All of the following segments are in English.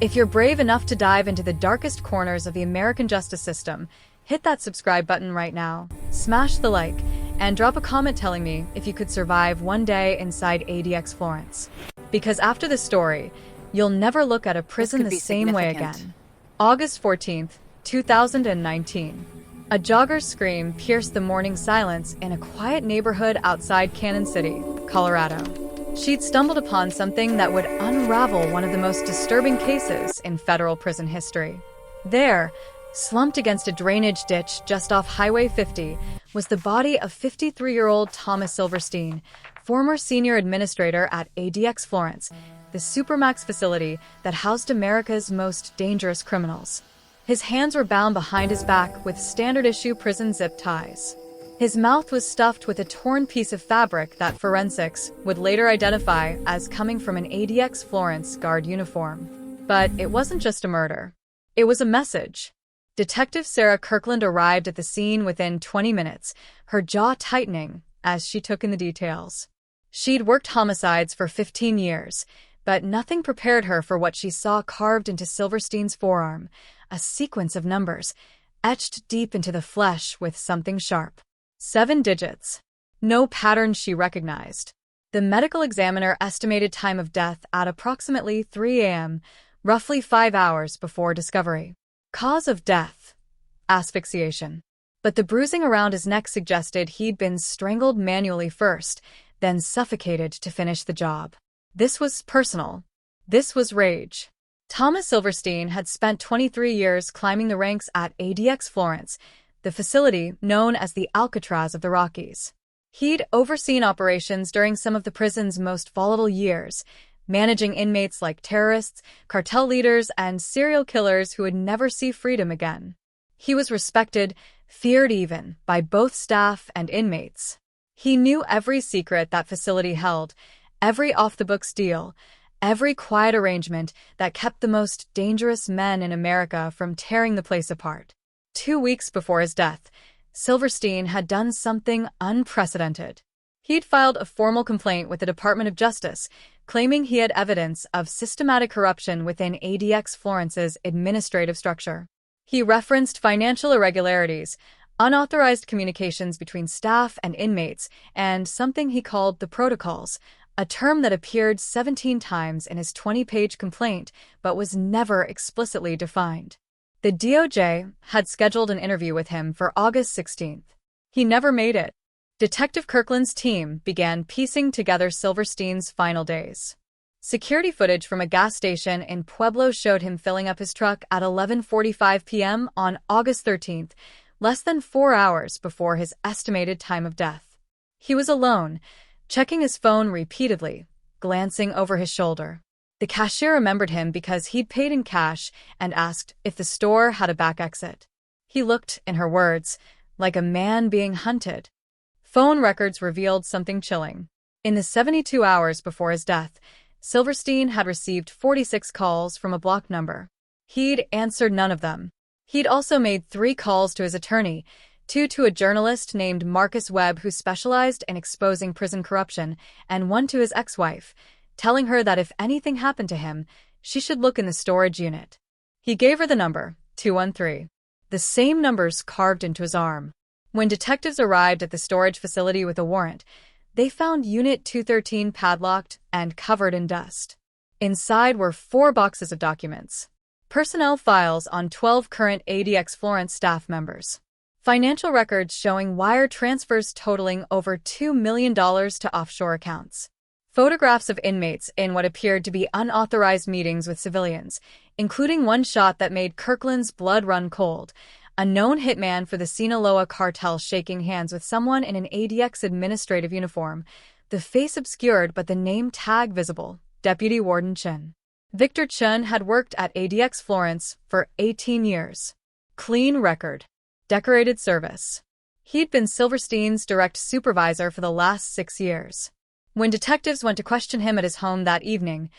If you're brave enough to dive into the darkest corners of the American justice system, hit that subscribe button right now, smash the like, and drop a comment telling me if you could survive one day inside ADX Florence. Because after this story, you'll never look at a prison the same way again. August 14th, 2019. A jogger's scream pierced the morning silence in a quiet neighborhood outside Canyon City, Colorado. She'd stumbled upon something that would unravel one of the most disturbing cases in federal prison history. There, slumped against a drainage ditch just off Highway 50, was the body of 53-year-old Thomas Silverstein, former senior administrator at ADX Florence, the Supermax facility that housed America's most dangerous criminals. His hands were bound behind his back with standard-issue prison zip ties. His mouth was stuffed with a torn piece of fabric that forensics would later identify as coming from an ADX Florence guard uniform. But it wasn't just a murder. It was a message. Detective Sarah Kirkland arrived at the scene within 20 minutes, her jaw tightening as she took in the details. She'd worked homicides for 15 years, but nothing prepared her for what she saw carved into Silverstein's forearm, a sequence of numbers, etched deep into the flesh with something sharp. 7 digits. No pattern she recognized. The medical examiner estimated time of death at approximately 3 a.m., roughly 5 hours before discovery. Cause of death: asphyxiation. But the bruising around his neck suggested he'd been strangled manually first, then suffocated to finish the job. This was personal. This was rage. Thomas Silverstein had spent 23 years climbing the ranks at ADX Florence, the facility known as the Alcatraz of the Rockies. He'd overseen operations during some of the prison's most volatile years, managing inmates like terrorists, cartel leaders, and serial killers who would never see freedom again. He was respected, feared even, by both staff and inmates. He knew every secret that facility held, every off-the-books deal, every quiet arrangement that kept the most dangerous men in America from tearing the place apart. 2 weeks before his death, Silverstein had done something unprecedented. He'd filed a formal complaint with the Department of Justice, claiming he had evidence of systematic corruption within ADX Florence's administrative structure. He referenced financial irregularities, unauthorized communications between staff and inmates, and something he called the protocols, a term that appeared 17 times in his 20-page complaint but was never explicitly defined. The DOJ had scheduled an interview with him for August 16th. He never made it. Detective Kirkland's team began piecing together Silverstein's final days. Security footage from a gas station in Pueblo showed him filling up his truck at 11:45 p.m. on August 13th, less than 4 hours before his estimated time of death. He was alone, checking his phone repeatedly, glancing over his shoulder. The cashier remembered him because he'd paid in cash and asked if the store had a back exit. He looked, in her words, like a man being hunted. Phone records revealed something chilling. In the 72 hours before his death, Silverstein had received 46 calls from a blocked number. He'd answered none of them. He'd also made 3 calls to his attorney, 2 to a journalist named Marcus Webb who specialized in exposing prison corruption, and 1 to his ex-wife, telling her that if anything happened to him, she should look in the storage unit. He gave her the number, 213. The same numbers carved into his arm. When detectives arrived at the storage facility with a warrant, they found Unit 213 padlocked and covered in dust. Inside were 4 boxes of documents. Personnel files on 12 current ADX Florence staff members. Financial records showing wire transfers totaling over $2 million to offshore accounts. Photographs of inmates in what appeared to be unauthorized meetings with civilians, including one shot that made Kirkland's blood run cold, a known hitman for the Sinaloa cartel shaking hands with someone in an ADX administrative uniform, the face obscured but the name tag visible, Deputy Warden Chen. Victor Chen had worked at ADX Florence for 18 years. Clean record. Decorated service. He'd been Silverstein's direct supervisor for the last 6 years. When detectives went to question him at his home that evening,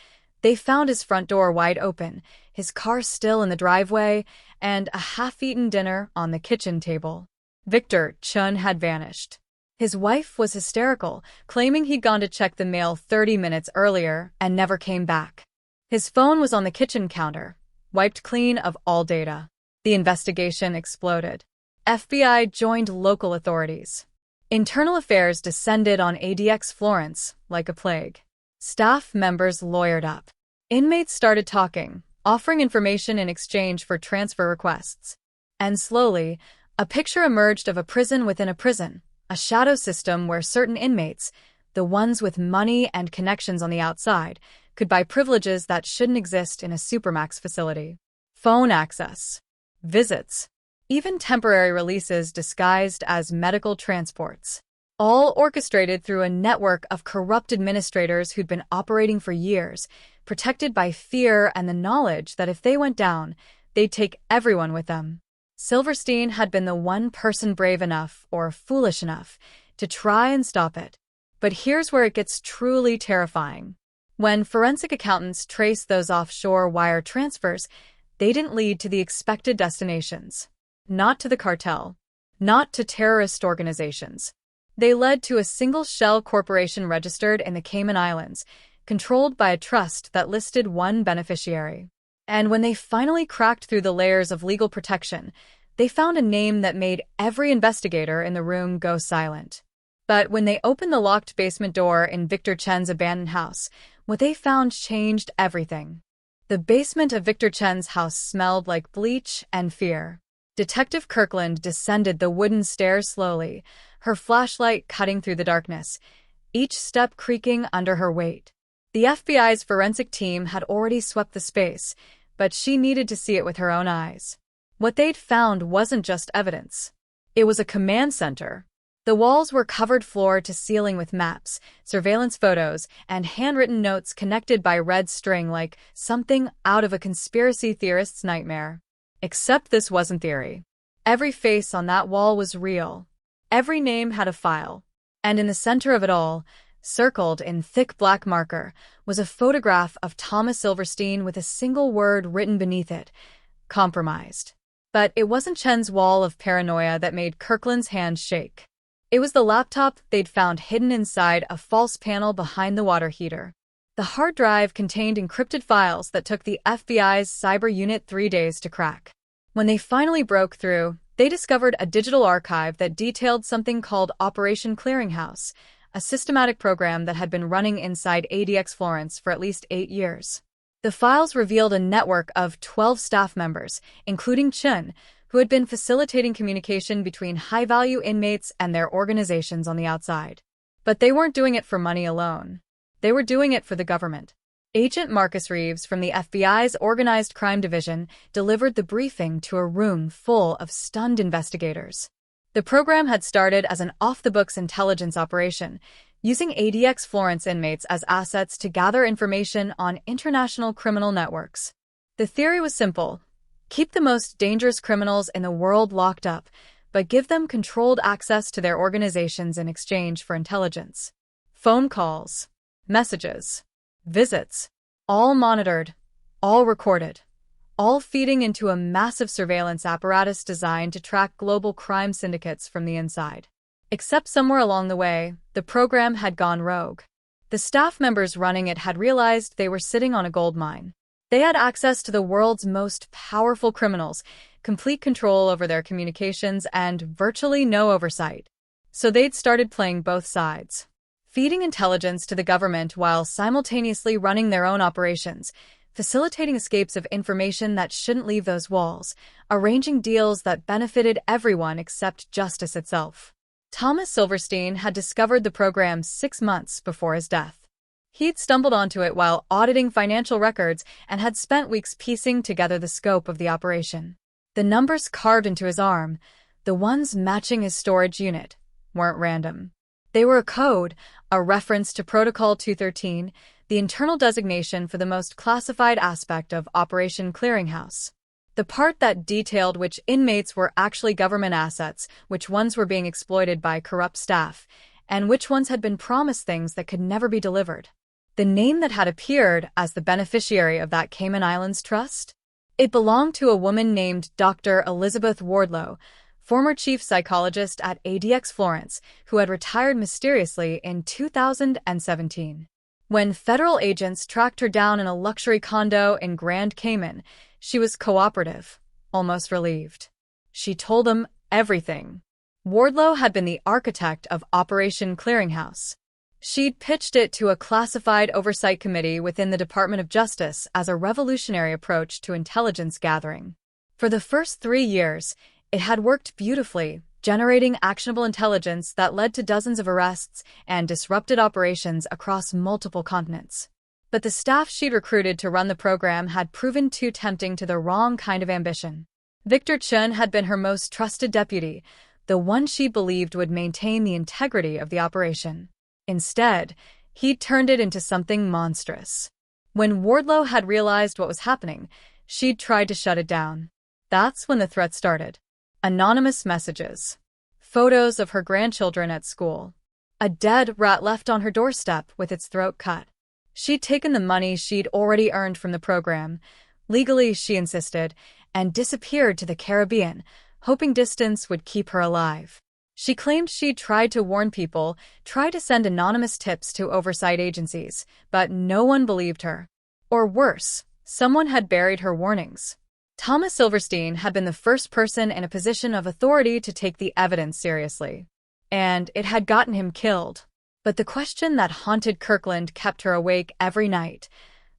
they found his front door wide open, his car still in the driveway, and a half-eaten dinner on the kitchen table. Victor Chen had vanished. His wife was hysterical, claiming he'd gone to check the mail 30 minutes earlier and never came back. His phone was on the kitchen counter, wiped clean of all data. The investigation exploded. FBI joined local authorities. Internal affairs descended on ADX Florence like a plague. Staff members lawyered up. Inmates started talking, offering information in exchange for transfer requests. And slowly, a picture emerged of a prison within a prison, a shadow system where certain inmates, the ones with money and connections on the outside, could buy privileges that shouldn't exist in a Supermax facility. Phone access, visits, even temporary releases disguised as medical transports. All orchestrated through a network of corrupt administrators who'd been operating for years, protected by fear and the knowledge that if they went down, they'd take everyone with them. Silverstein had been the one person brave enough, or foolish enough, to try and stop it. But here's where it gets truly terrifying. When forensic accountants traced those offshore wire transfers, they didn't lead to the expected destinations. Not to the cartel. Not to terrorist organizations. They led to a single shell corporation registered in the Cayman Islands, controlled by a trust that listed one beneficiary. And when they finally cracked through the layers of legal protection, they found a name that made every investigator in the room go silent. But when they opened the locked basement door in Victor Chen's abandoned house, what they found changed everything. The basement of Victor Chen's house smelled like bleach and fear. Detective Kirkland descended the wooden stairs slowly, her flashlight cutting through the darkness, each step creaking under her weight. The FBI's forensic team had already swept the space, but she needed to see it with her own eyes. What they'd found wasn't just evidence. It was a command center. The walls were covered floor to ceiling with maps, surveillance photos, and handwritten notes connected by red string like something out of a conspiracy theorist's nightmare. Except this wasn't theory. Every face on that wall was real. Every name had a file. And in the center of it all, circled in thick black marker, was a photograph of Thomas Silverstein with a single word written beneath it: compromised. But it wasn't Chen's wall of paranoia that made Kirkland's hand shake. It was the laptop they'd found hidden inside a false panel behind the water heater. The hard drive contained encrypted files that took the FBI's cyber unit 3 days to crack. When they finally broke through, they discovered a digital archive that detailed something called Operation Clearinghouse, a systematic program that had been running inside ADX Florence for at least 8 years. The files revealed a network of 12 staff members, including Chen, who had been facilitating communication between high-value inmates and their organizations on the outside. But they weren't doing it for money alone. They were doing it for the government. Agent Marcus Reeves from the FBI's Organized Crime Division delivered the briefing to a room full of stunned investigators. The program had started as an off-the-books intelligence operation, using ADX Florence inmates as assets to gather information on international criminal networks. The theory was simple: keep the most dangerous criminals in the world locked up, but give them controlled access to their organizations in exchange for intelligence. Phone calls, messages, visits, all monitored, all recorded, all feeding into a massive surveillance apparatus designed to track global crime syndicates from the inside. Except somewhere along the way, the program had gone rogue. The staff members running it had realized they were sitting on a gold mine. They had access to the world's most powerful criminals, complete control over their communications, and virtually no oversight. So they'd started playing both sides, feeding intelligence to the government while simultaneously running their own operations, facilitating escapes of information that shouldn't leave those walls, arranging deals that benefited everyone except justice itself. Thomas Silverstein had discovered the program 6 months before his death. He'd stumbled onto it while auditing financial records and had spent weeks piecing together the scope of the operation. The numbers carved into his arm, the ones matching his storage unit, weren't random. They were a code, a reference to Protocol 213, the internal designation for the most classified aspect of Operation Clearinghouse. The part that detailed which inmates were actually government assets, which ones were being exploited by corrupt staff, and which ones had been promised things that could never be delivered. The name that had appeared as the beneficiary of that Cayman Islands trust? It belonged to a woman named Dr. Elizabeth Wardlow, former chief psychologist at ADX Florence, who had retired mysteriously in 2017. When federal agents tracked her down in a luxury condo in Grand Cayman, she was cooperative, almost relieved. She told them everything. Wardlow had been the architect of Operation Clearinghouse. She'd pitched it to a classified oversight committee within the Department of Justice as a revolutionary approach to intelligence gathering. For the first 3 years, it had worked beautifully, generating actionable intelligence that led to dozens of arrests and disrupted operations across multiple continents. But the staff she'd recruited to run the program had proven too tempting to the wrong kind of ambition. Victor Chen had been her most trusted deputy, the one she believed would maintain the integrity of the operation. Instead, he'd turned it into something monstrous. When Wardlow had realized what was happening, she'd tried to shut it down. That's when the threat started. Anonymous messages. Photos of her grandchildren at school. A dead rat left on her doorstep with its throat cut. She'd taken the money she'd already earned from the program, legally she insisted, and disappeared to the Caribbean, hoping distance would keep her alive. She claimed she'd tried to warn people, tried to send anonymous tips to oversight agencies, but no one believed her. Or worse, someone had buried her warnings. Thomas Silverstein had been the first person in a position of authority to take the evidence seriously. And it had gotten him killed. But the question that haunted Kirkland kept her awake every night.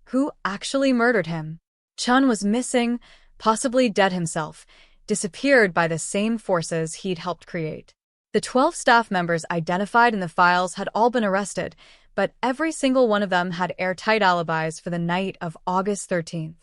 Who actually murdered him? Chen was missing, possibly dead himself, disappeared by the same forces he'd helped create. The 12 staff members identified in the files had all been arrested, but every single one of them had airtight alibis for the night of August 13th.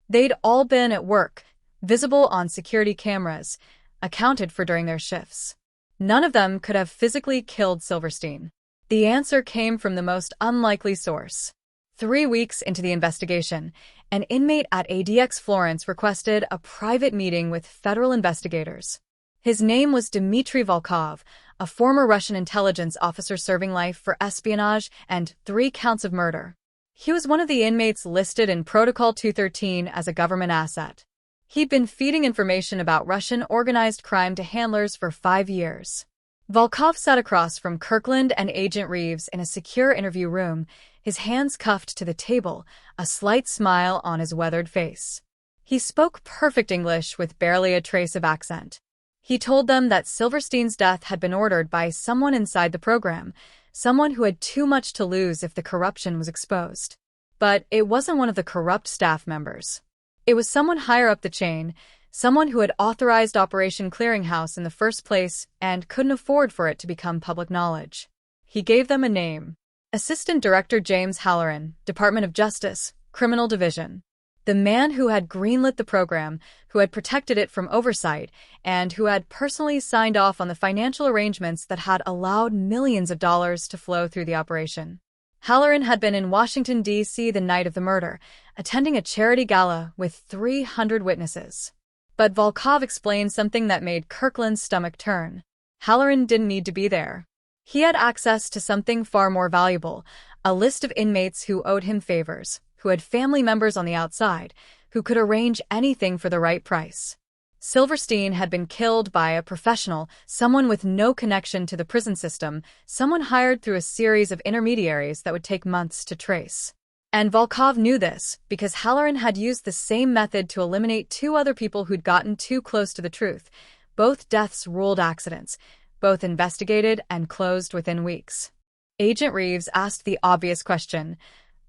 They'd all been at work, visible on security cameras, accounted for during their shifts. None of them could have physically killed Silverstein. The answer came from the most unlikely source. 3 weeks into the investigation, an inmate at ADX Florence requested a private meeting with federal investigators. His name was Dmitry Volkov, a former Russian intelligence officer serving life for espionage and 3 counts of murder. He was one of the inmates listed in Protocol 213 as a government asset. He'd been feeding information about Russian organized crime to handlers for 5 years. Volkov sat across from Kirkland and Agent Reeves in a secure interview room, his hands cuffed to the table, a slight smile on his weathered face. He spoke perfect English with barely a trace of accent. He told them that Silverstein's death had been ordered by someone inside the program, someone who had too much to lose if the corruption was exposed. But it wasn't one of the corrupt staff members. It was someone higher up the chain, someone who had authorized Operation Clearinghouse in the first place and couldn't afford for it to become public knowledge. He gave them a name. Assistant Director James Halloran, Department of Justice, Criminal Division. The man who had greenlit the program, who had protected it from oversight, and who had personally signed off on the financial arrangements that had allowed millions of dollars to flow through the operation. Halloran had been in Washington, D.C. the night of the murder, attending a charity gala with 300 witnesses. But Volkov explained something that made Kirkland's stomach turn. Halloran didn't need to be there. He had access to something far more valuable, a list of inmates who owed him favors, who had family members on the outside, who could arrange anything for the right price. Silverstein had been killed by a professional, someone with no connection to the prison system, someone hired through a series of intermediaries that would take months to trace. And Volkov knew this, because Halloran had used the same method to eliminate 2 other people who'd gotten too close to the truth. Both deaths ruled accidents, both investigated and closed within weeks. Agent Reeves asked the obvious question.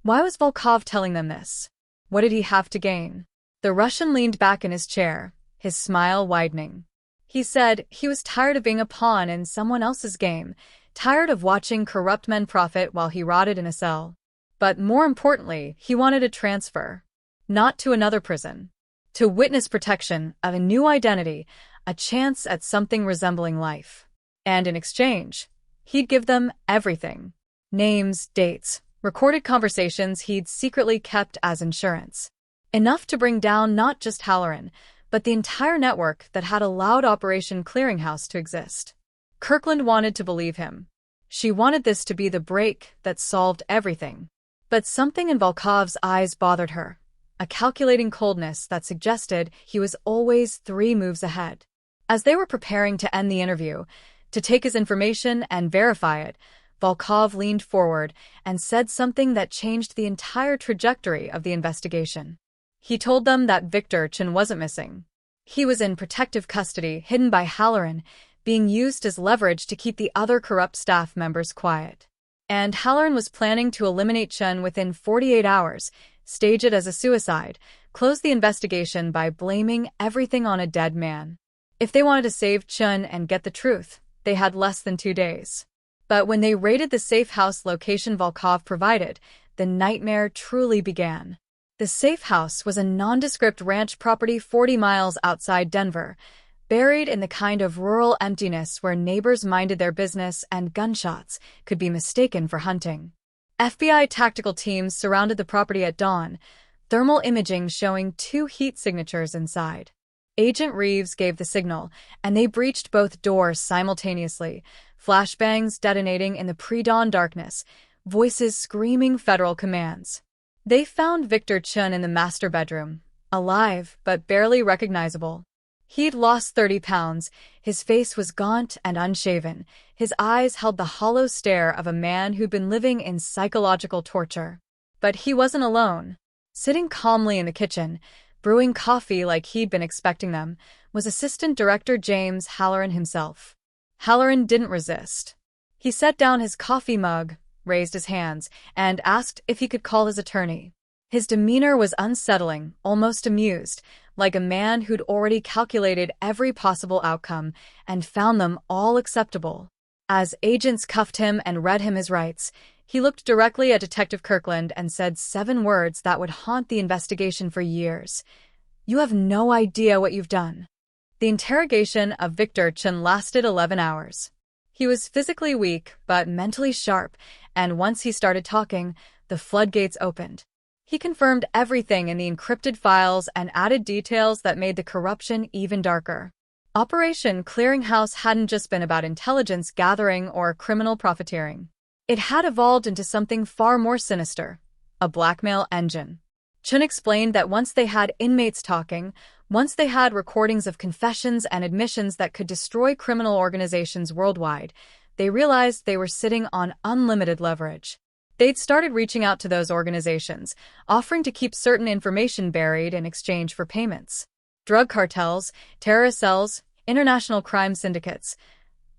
Why was Volkov telling them this? What did he have to gain? The Russian leaned back in his chair, his smile widening. He said he was tired of being a pawn in someone else's game, tired of watching corrupt men profit while he rotted in a cell. But more importantly, he wanted a transfer. Not to another prison. To witness protection of a new identity, a chance at something resembling life. And in exchange, he'd give them everything. Names, dates, recorded conversations he'd secretly kept as insurance. Enough to bring down not just Halloran, but the entire network that had allowed Operation Clearinghouse to exist. Kirkland wanted to believe him. She wanted this to be the break that solved everything. But something in Volkov's eyes bothered her, a calculating coldness that suggested he was always 3 moves ahead. As they were preparing to end the interview, to take his information and verify it, Volkov leaned forward and said something that changed the entire trajectory of the investigation. He told them that Victor Chen wasn't missing. He was in protective custody, hidden by Halloran, being used as leverage to keep the other corrupt staff members quiet. And Halloran was planning to eliminate Chen within 48 hours, stage it as a suicide, close the investigation by blaming everything on a dead man. If they wanted to save Chen and get the truth, they had less than 2 days. But when they raided the safe house location Volkov provided, the nightmare truly began. The safe house was a nondescript ranch property 40 miles outside Denver, buried in the kind of rural emptiness where neighbors minded their business and gunshots could be mistaken for hunting. FBI tactical teams surrounded the property at dawn, thermal imaging showing 2 heat signatures inside. Agent Reeves gave the signal, and they breached both doors simultaneously, flashbangs detonating in the pre-dawn darkness, voices screaming federal commands. They found Victor Chen in the master bedroom, alive but barely recognizable. He'd lost 30 pounds, his face was gaunt and unshaven, his eyes held the hollow stare of a man who'd been living in psychological torture. But he wasn't alone. Sitting calmly in the kitchen, brewing coffee like he'd been expecting them, was Assistant Director James Halloran himself. Halloran didn't resist. He set down his coffee mug, raised his hands, and asked if he could call his attorney. His demeanor was unsettling, almost amused, like a man who'd already calculated every possible outcome and found them all acceptable. As agents cuffed him and read him his rights, he looked directly at Detective Kirkland and said 7 words that would haunt the investigation for years. "You have no idea what you've done." The interrogation of Victor Chen lasted 11 hours. He was physically weak, but mentally sharp, and once he started talking, the floodgates opened. He confirmed everything in the encrypted files and added details that made the corruption even darker. Operation Clearinghouse hadn't just been about intelligence gathering or criminal profiteering. It had evolved into something far more sinister, a blackmail engine. Chen explained that once they had inmates talking, once they had recordings of confessions and admissions that could destroy criminal organizations worldwide, they realized they were sitting on unlimited leverage. They'd started reaching out to those organizations, offering to keep certain information buried in exchange for payments. Drug cartels, terrorist cells, international crime syndicates,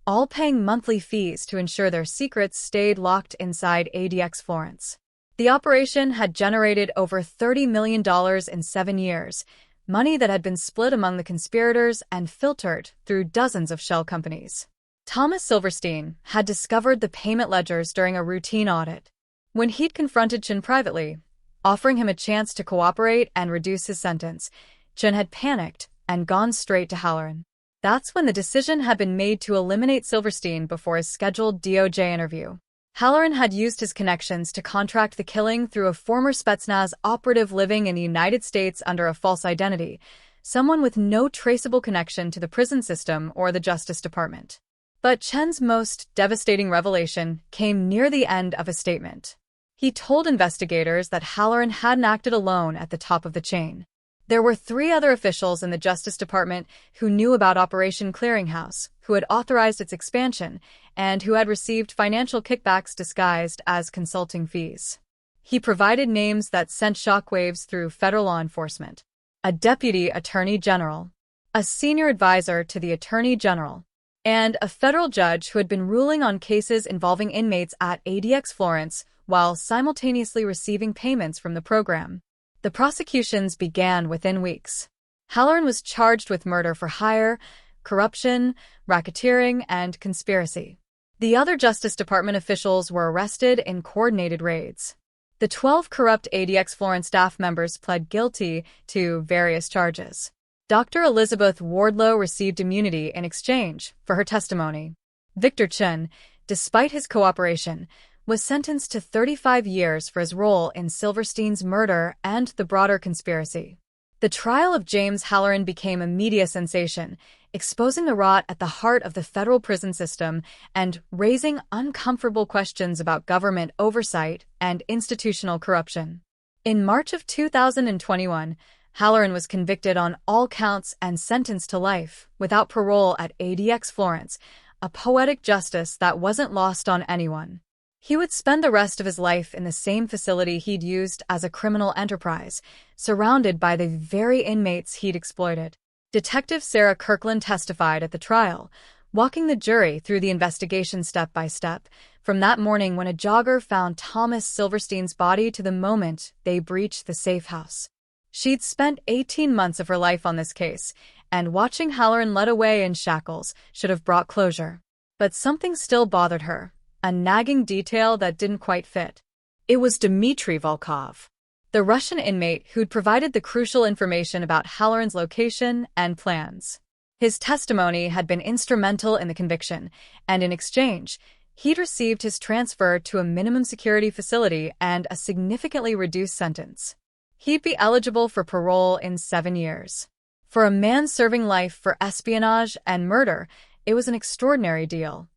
all paying monthly fees to ensure their secrets stayed locked inside ADX Florence. The operation had generated over $30 million in 7 years, money that had been split among the conspirators and filtered through dozens of shell companies. Thomas Silverstein had discovered the payment ledgers during a routine audit. When he'd confronted Chen privately, offering him a chance to cooperate and reduce his sentence, Chen had panicked and gone straight to Halloran. That's when the decision had been made to eliminate Silverstein before his scheduled DOJ interview. Halloran had used his connections to contract the killing through a former Spetsnaz operative living in the United States under a false identity, someone with no traceable connection to the prison system or the Justice Department. But Chen's most devastating revelation came near the end of a statement. He told investigators that Halloran hadn't acted alone at the top of the chain. There were 3 other officials in the Justice Department who knew about Operation Clearinghouse, who had authorized its expansion, and who had received financial kickbacks disguised as consulting fees. He provided names that sent shockwaves through federal law enforcement. A deputy attorney general, a senior advisor to the attorney general, and a federal judge who had been ruling on cases involving inmates at ADX Florence while simultaneously receiving payments from the program. The prosecutions began within weeks. Halloran was charged with murder for hire, corruption, racketeering, and conspiracy. The other Justice Department officials were arrested in coordinated raids. The 12 corrupt ADX Florence staff members pled guilty to various charges. Dr. Elizabeth Wardlow received immunity in exchange for her testimony. Victor Chen, despite his cooperation, was sentenced to 35 years for his role in Silverstein's murder and the broader conspiracy. The trial of James Halloran became a media sensation, exposing the rot at the heart of the federal prison system and raising uncomfortable questions about government oversight and institutional corruption. In March of 2021, Halloran was convicted on all counts and sentenced to life without parole at ADX Florence, a poetic justice that wasn't lost on anyone. He would spend the rest of his life in the same facility he'd used as a criminal enterprise, surrounded by the very inmates he'd exploited. Detective Sarah Kirkland testified at the trial, walking the jury through the investigation step by step, from that morning when a jogger found Thomas Silverstein's body to the moment they breached the safe house. She'd spent 18 months of her life on this case, and watching Halloran led away in shackles should have brought closure. But something still bothered her, a nagging detail that didn't quite fit. It was Dmitry Volkov, the Russian inmate who'd provided the crucial information about Halloran's location and plans. His testimony had been instrumental in the conviction, and in exchange, he'd received his transfer to a minimum security facility and a significantly reduced sentence. He'd be eligible for parole in 7 years. For a man serving life for espionage and murder, it was an extraordinary deal.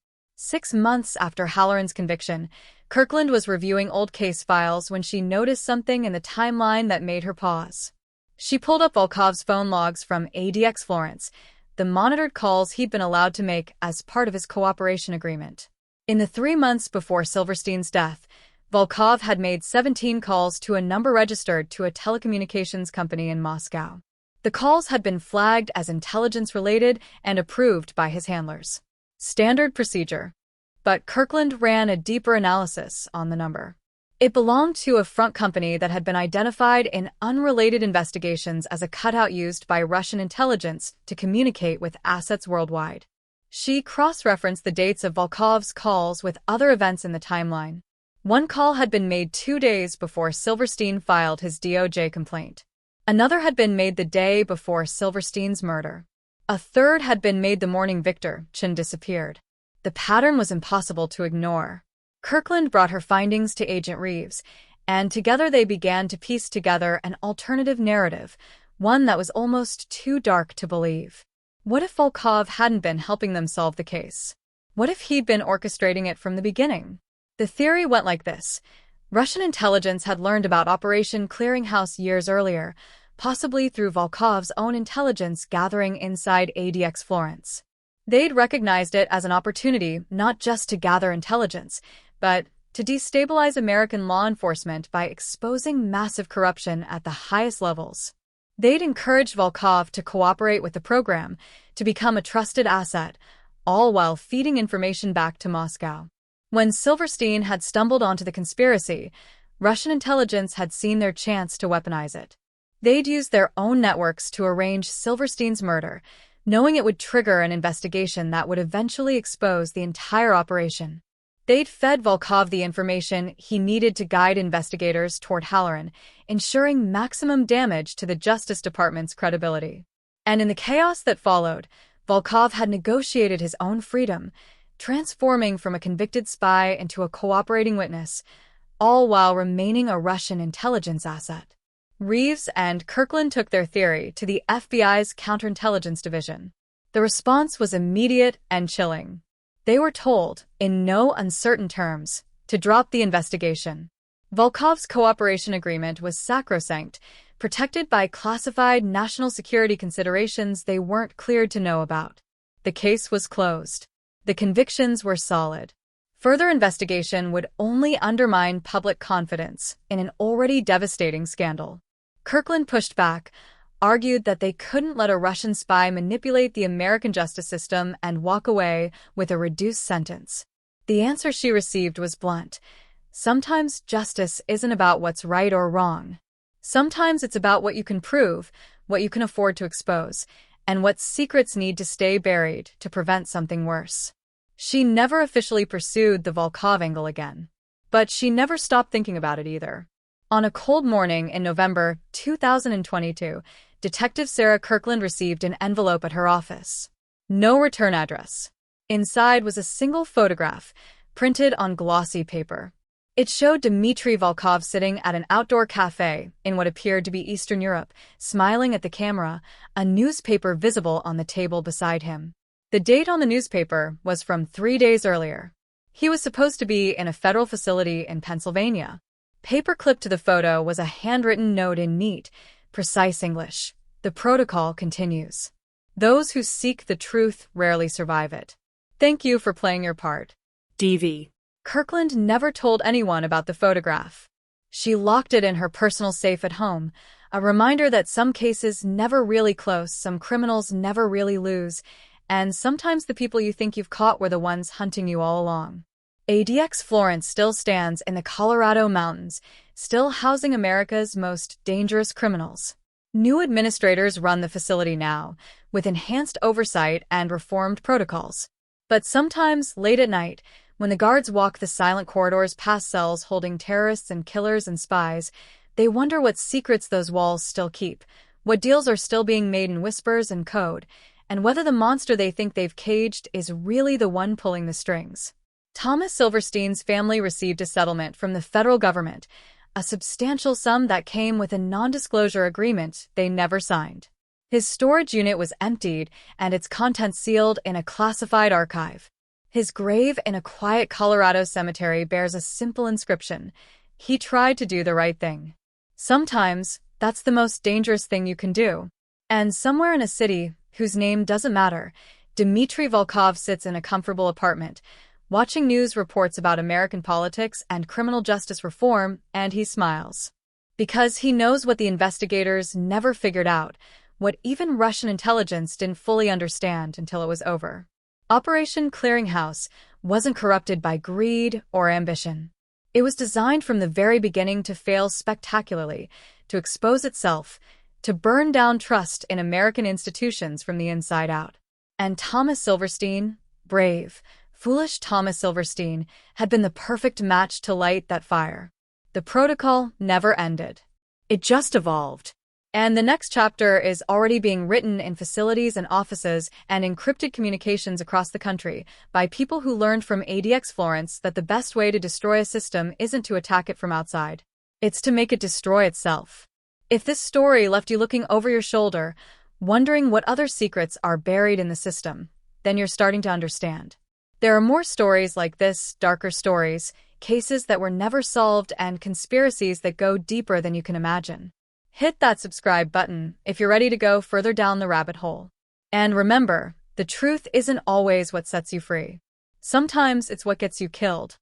6 months after Halloran's conviction, Kirkland was reviewing old case files when she noticed something in the timeline that made her pause. She pulled up Volkov's phone logs from ADX Florence, the monitored calls he'd been allowed to make as part of his cooperation agreement. In the 3 months before Silverstein's death, Volkov had made 17 calls to a number registered to a telecommunications company in Moscow. The calls had been flagged as intelligence-related and approved by his handlers. Standard procedure. But Kirkland ran a deeper analysis on the number. It belonged to a front company that had been identified in unrelated investigations as a cutout used by Russian intelligence to communicate with assets worldwide. She cross-referenced the dates of Volkov's calls with other events in the timeline. One call had been made 2 days before Silverstein filed his DOJ complaint. Another had been made the day before Silverstein's murder. A third had been made the morning Victor, Chen, disappeared. The pattern was impossible to ignore. Kirkland brought her findings to Agent Reeves, and together they began to piece together an alternative narrative, one that was almost too dark to believe. What if Volkov hadn't been helping them solve the case? What if he'd been orchestrating it from the beginning? The theory went like this. Russian intelligence had learned about Operation Clearinghouse years earlier, possibly through Volkov's own intelligence gathering inside ADX Florence. They'd recognized it as an opportunity not just to gather intelligence, but to destabilize American law enforcement by exposing massive corruption at the highest levels. They'd encouraged Volkov to cooperate with the program, to become a trusted asset, all while feeding information back to Moscow. When Silverstein had stumbled onto the conspiracy, Russian intelligence had seen their chance to weaponize it. They'd used their own networks to arrange Silverstein's murder, knowing it would trigger an investigation that would eventually expose the entire operation. They'd fed Volkov the information he needed to guide investigators toward Halloran, ensuring maximum damage to the Justice Department's credibility. And in the chaos that followed, Volkov had negotiated his own freedom, transforming from a convicted spy into a cooperating witness, all while remaining a Russian intelligence asset. Reeves and Kirkland took their theory to the FBI's counterintelligence division. The response was immediate and chilling. They were told, in no uncertain terms, to drop the investigation. Volkov's cooperation agreement was sacrosanct, protected by classified national security considerations they weren't cleared to know about. The case was closed. The convictions were solid. Further investigation would only undermine public confidence in an already devastating scandal. Kirkland pushed back, argued that they couldn't let a Russian spy manipulate the American justice system and walk away with a reduced sentence. The answer she received was blunt. Sometimes justice isn't about what's right or wrong. Sometimes it's about what you can prove, what you can afford to expose, and what secrets need to stay buried to prevent something worse. She never officially pursued the Volkov angle again. But she never stopped thinking about it either. On a cold morning in November 2022, Detective Sarah Kirkland received an envelope at her office. No return address. Inside was a single photograph, printed on glossy paper. It showed Dmitry Volkov sitting at an outdoor cafe in what appeared to be Eastern Europe, smiling at the camera, a newspaper visible on the table beside him. The date on the newspaper was from 3 days earlier. He was supposed to be in a federal facility in Pennsylvania. Paper-clipped to the photo was a handwritten note in neat, precise English. The protocol continues. Those who seek the truth rarely survive it. Thank you for playing your part. DV. Kirkland never told anyone about the photograph. She locked it in her personal safe at home, a reminder that some cases never really close, some criminals never really lose, and sometimes the people you think you've caught were the ones hunting you all along. ADX Florence still stands in the Colorado mountains, still housing America's most dangerous criminals. New administrators run the facility now, with enhanced oversight and reformed protocols. But sometimes, late at night, when the guards walk the silent corridors past cells holding terrorists and killers and spies, they wonder what secrets those walls still keep, what deals are still being made in whispers and code, and whether the monster they think they've caged is really the one pulling the strings. Thomas Silverstein's family received a settlement from the federal government, a substantial sum that came with a non-disclosure agreement they never signed. His storage unit was emptied and its contents sealed in a classified archive. His grave in a quiet Colorado cemetery bears a simple inscription: "He tried to do the right thing." Sometimes, that's the most dangerous thing you can do. And somewhere in a city, whose name doesn't matter, Dmitry Volkov sits in a comfortable apartment, watching news reports about American politics and criminal justice reform, and he smiles. Because he knows what the investigators never figured out, what even Russian intelligence didn't fully understand until it was over. Operation Clearinghouse wasn't corrupted by greed or ambition. It was designed from the very beginning to fail spectacularly, to expose itself, to burn down trust in American institutions from the inside out. And Thomas Silverstein, brave, foolish Thomas Silverstein, had been the perfect match to light that fire. The protocol never ended. It just evolved. And the next chapter is already being written in facilities and offices and encrypted communications across the country by people who learned from ADX Florence that the best way to destroy a system isn't to attack it from outside. It's to make it destroy itself. If this story left you looking over your shoulder, wondering what other secrets are buried in the system, then you're starting to understand. There are more stories like this, darker stories, cases that were never solved, and conspiracies that go deeper than you can imagine. Hit that subscribe button if you're ready to go further down the rabbit hole. And remember, the truth isn't always what sets you free. Sometimes it's what gets you killed.